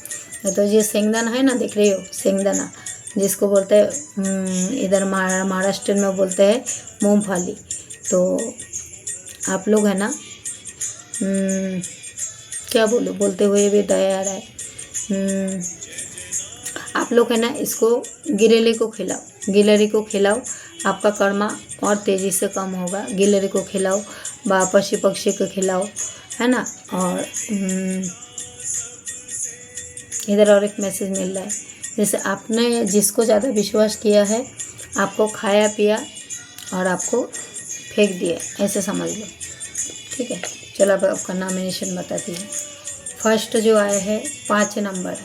तो ये शेंगदाना है ना, देख रही हो, शेंगदाना जिसको बोलते हैं इधर महाराष्ट्र में बोलते हैं मूंगफली। तो आप लोग है ना, क्या बोलूँ, बोलते हुए भी दया आ रहा है। आप लोग है ना, इसको गिलेरी को खिलाओ, गिलेरी को खिलाओ, आपका कर्मा और तेज़ी से कम होगा। गिलेरी को खिलाओ, पशु पक्षी को खिलाओ, है ना। और इधर और एक मैसेज मिल रहा है, जैसे आपने जिसको ज़्यादा विश्वास किया है, आपको खाया पिया और आपको फेंक दिया, ऐसे समझ लो। ठीक है, चलो अब आपका नॉमिनेशन बताती हूँ। फर्स्ट जो आया है 5 नंबर,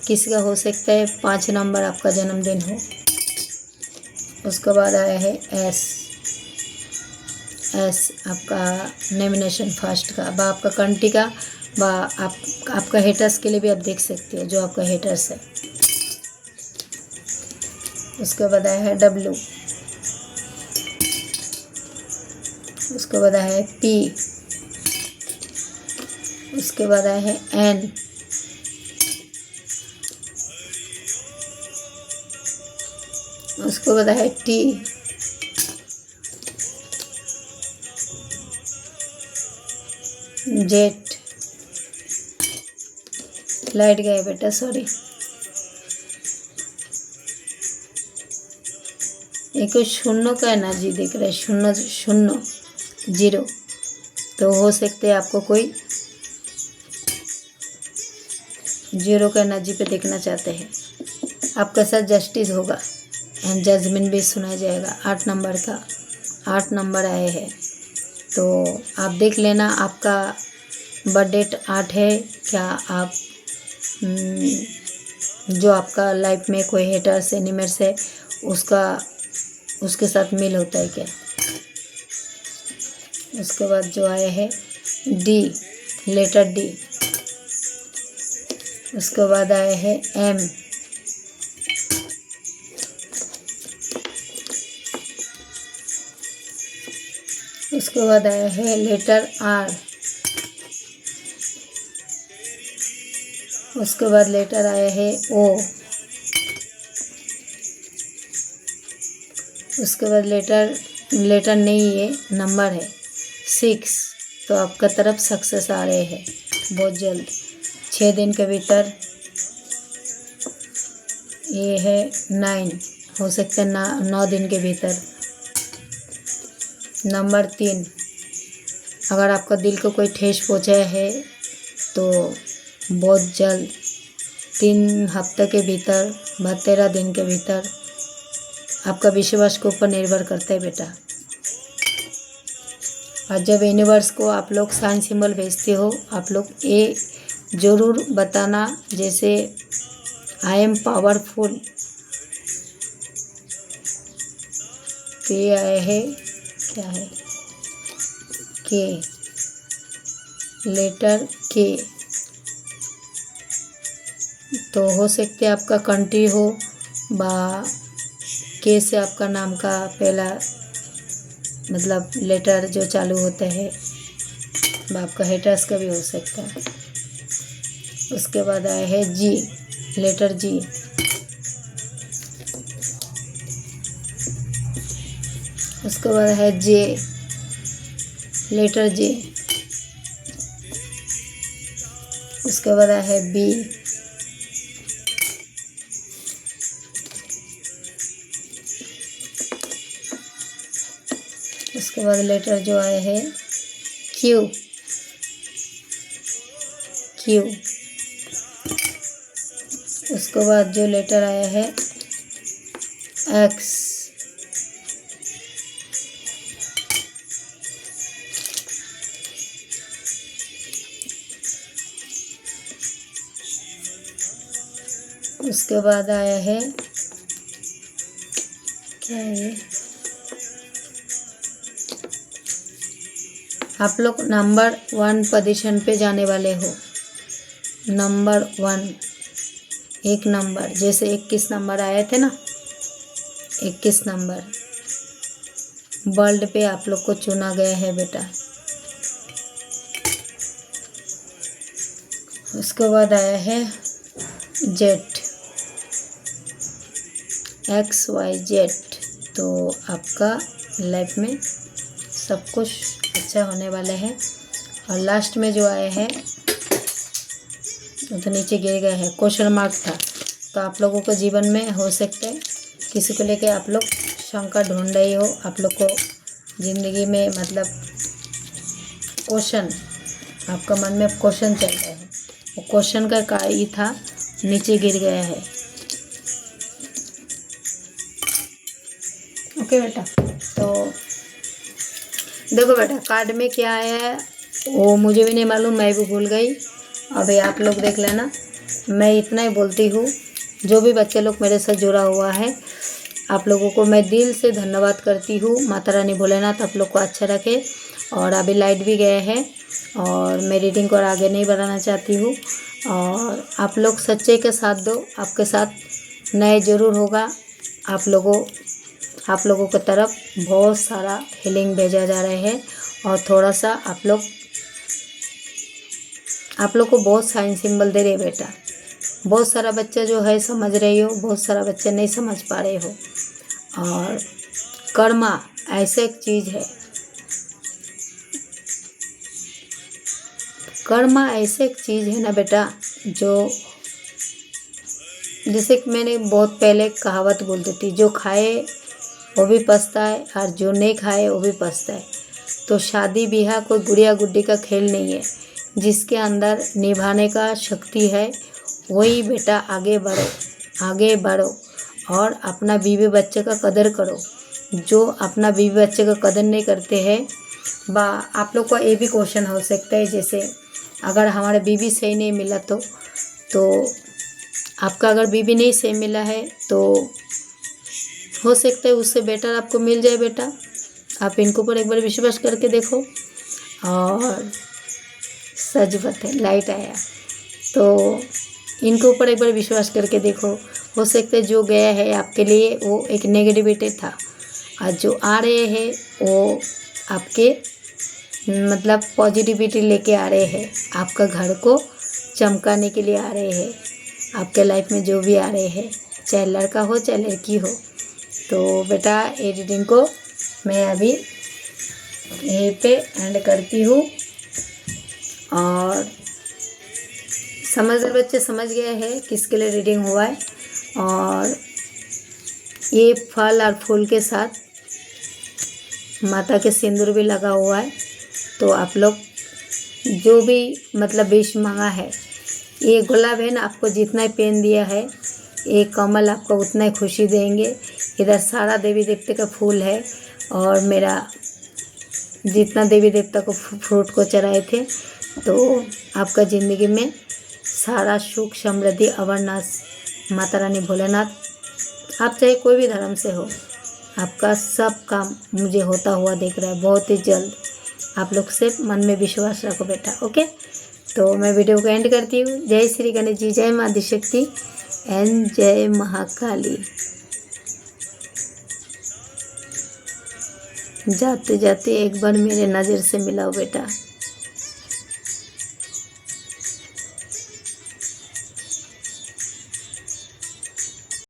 किसी का हो सकता है 5 नंबर आपका जन्मदिन हो। उसके बाद आया है एस आपका नॉमिनेशन फर्स्ट का, आपका कंट्री का, आपका हेटर्स के लिए भी आप देख सकते हो, जो आपका हेटर्स है। उसके बाद आया है डब्ल्यू, उसके बाद आया है पी, उसके बाद आया है एन, उसके बाद है टी, जेट, लाइट गया बेटा, सॉरी। ये कुछ शून्य का एनर्जी दिख रहा है, 0 0 0। तो हो सकते हैं आपको कोई 0 का एनर्जी पे देखना चाहते हैं। आपके साथ जस्टिस होगा एंड जजमेंट भी सुना जाएगा। 8 नंबर का 8 नंबर आए हैं, तो आप देख लेना आपका बर्थ डेट 8 है क्या। आप जो आपका लाइफ में कोई हेटर्स एनिमर्स है, उसके साथ मेल होता है क्या। उसके बाद जो आया है डी, लेटर डी, उसके बाद आया है एम, उसके बाद आया है लेटर आर, उसके बाद लेटर आया है ओ, उसके बाद लेटर नहीं है, नंबर है 6। तो आपका तरफ सक्सेस आ रहे हैं बहुत जल्द, 6 दिन के भीतर। ये है 9, हो सकता है 9 दिन के भीतर। नंबर 3, अगर आपका दिल को कोई ठेस पहुंचा है तो बहुत जल्द 3 हफ्ते के भीतर, 13 दिन के भीतर। आपका विश्वास के ऊपर निर्भर करता है बेटा। और जब यूनिवर्स को आप लोग साइन सिंबल भेजते हो, आप लोग ये ज़रूर बताना, जैसे आई एम पावरफुल। तो ये आया है, क्या है, के, लेटर के। तो हो सकते आपका कंट्री हो, के से आपका नाम का पहला मतलब लेटर जो चालू होता है, बाप का हेटर्स का भी हो सकता है। उसके बाद आया है जी, लेटर जी। उसके बाद है जे, लेटर जे। उसके बाद आया है बी। उसके बाद लेटर जो आया है क्यू, क्यू। उसके बाद जो लेटर आया है एक्स। उसके बाद आया है क्या है ये, आप लोग नंबर 1 पोजीशन पे जाने वाले हो। नंबर 1, एक नंबर, जैसे 21 नंबर आए थे ना, 21 नंबर वर्ल्ड पे आप लोग को चुना गया है बेटा। उसके बाद आया है जेड, XYZ। तो आपका लाइफ में सब कुछ अच्छा होने वाले हैं। और लास्ट में जो आए हैं तो नीचे गिर गया है, क्वेश्चन मार्क था। तो आप लोगों को जीवन में हो सकता है किसी को लेके आप लोग शंका ढूंढ रही हो, आप लोग को ज़िंदगी में मतलब क्वेश्चन, आपका मन में क्वेश्चन चल रहा है, वो क्वेश्चन का ही था, नीचे गिर गया है। ओके बेटा, तो देखो बेटा कार्ड में क्या आया है वो मुझे भी नहीं मालूम, मैं भी भूल गई। अभी आप लोग देख लेना। मैं इतना ही बोलती हूँ, जो भी बच्चे लोग मेरे साथ जुड़ा हुआ है आप लोगों को मैं दिल से धन्यवाद करती हूँ। माता रानी भोलेनाथ आप लोग को अच्छा रखे। और अभी लाइट भी गए हैं और मैं रीडिंग को और आगे नहीं बढ़ाना चाहती हूँ। और आप लोग सच्चे के साथ दो, आपके साथ नए ज़रूर होगा। आप लोगों की तरफ बहुत सारा हीलिंग भेजा जा रहा है। और थोड़ा सा आप लोग को बहुत साइन सिंबल दे रहे बेटा। बहुत सारा बच्चा जो है समझ रही हो, बहुत सारा बच्चे नहीं समझ पा रहे हो। और कर्मा ऐसे एक चीज़ है, कर्मा ऐसे एक चीज़ है ना बेटा, जो जैसे कि मैंने बहुत पहले कहावत बोलती थी, जो खाए वो भी पछता है और जो नहीं खाए वो भी पछता है। तो शादी ब्याह कोई गुड़िया गुड्डी का खेल नहीं है। जिसके अंदर निभाने का शक्ति है वही बेटा आगे बढ़ो, आगे बढ़ो और अपना बीवी बच्चे का कदर करो। जो अपना बीवी बच्चे का कदर नहीं करते हैं, आप लोग को ये भी क्वेश्चन हो सकता है, जैसे अगर हमारा बीवी सही नहीं मिला तो आपका अगर बीवी नहीं सही मिला है तो हो सकता है उससे बेटर आपको मिल जाए बेटा। आप इनके ऊपर एक बार विश्वास करके देखो। और सच बात है, लाइट आया तो इनके ऊपर एक बार विश्वास करके देखो। हो सकता है जो गया है आपके लिए वो एक नेगेटिविटी था, और जो आ रहे हैं वो आपके मतलब पॉजिटिविटी लेके आ रहे हैं, आपका घर को चमकाने के लिए आ रहे हैं। आपके लाइफ में जो भी आ रहे हैं, चाहे लड़का हो चाहे लड़की हो। तो बेटा ये रीडिंग को मैं अभी यहीं पे एंड करती हूँ। और समझदार बच्चे समझ गए हैं किसके लिए रीडिंग हुआ है। और ये फल और फूल के साथ माता के सिंदूर भी लगा हुआ है। तो आप लोग जो भी मतलब विश मांगा है, ये गुलाब है ना, आपको जितना ही पेन दिया है ये कमल आपको उतना ही खुशी देंगे। इधर सारा देवी देवते का फूल है और मेरा जितना देवी देवता को फ्रूट को चढ़ाए थे। तो आपका ज़िंदगी में सारा सुख समृद्धि अवरनाश माता रानी भोलेनाथ, आप चाहे कोई भी धर्म से हो, आपका सब काम मुझे होता हुआ दिख रहा है बहुत ही जल्द। आप लोग सिर्फ मन में विश्वास रखो बेटा। ओके, तो मैं वीडियो को एंड करती हूँ। जय श्री गणेश जी, जय माँ आदिशक्ति एंड जय महाकाली। जाते जाते एक बार मेरे नज़र से मिलाओ बेटा।